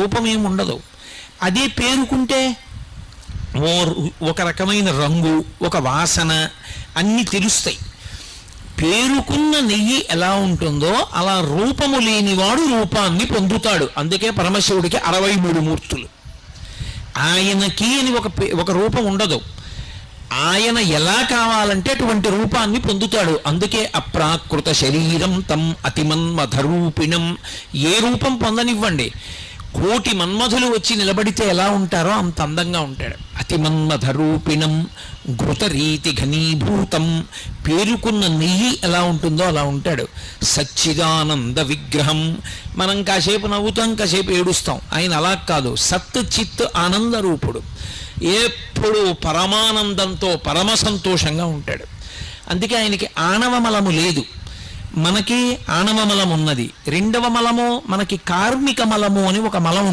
రూపం ఏమి ఉండదు. అదే పేరుకుంటే ఒక రకమైన రంగు, ఒక వాసన అన్నీ తెలుస్తాయి. పేరుకున్న నెయ్యి ఎలా ఉంటుందో అలా రూపము లేనివాడు రూపాన్ని పొందుతాడు. అందుకే పరమశివుడికి 63 మూర్తులు. ఆయనకి అని ఒక రూపం ఉండదు. ఆయన ఎలా కావాలంటే అటువంటి రూపాన్ని పొందుతాడు. అందుకే అప్రాకృత శరీరం తం అతిమన్మథరూపిణం. ఏ రూపం పొందనివ్వండి, 1,000,000 మన్మధులు వచ్చి నిలబడితే ఎలా ఉంటారో అంత అందంగా ఉంటాడు. అతిమన్మథరూపిణం ఘృతరీతి ఘనీభూతం. పేరుకున్న నెయ్యి ఎలా ఉంటుందో అలా ఉంటాడు. సచ్చిదానంద విగ్రహం. మనం కాసేపు నవ్వుతాం, కాసేపు ఏడుస్తాం. ఆయన అలా కాదు, సత్ చిత్ ఆనంద రూపుడు. ఎప్పుడు పరమానందంతో పరమ సంతోషంగా ఉంటాడు. అందుకే ఆయనకి ఆణవ మలము లేదు. మనకి ఆణవ మలం ఉన్నది. రెండవ మలము మనకి కార్మిక మలము అని ఒక మలం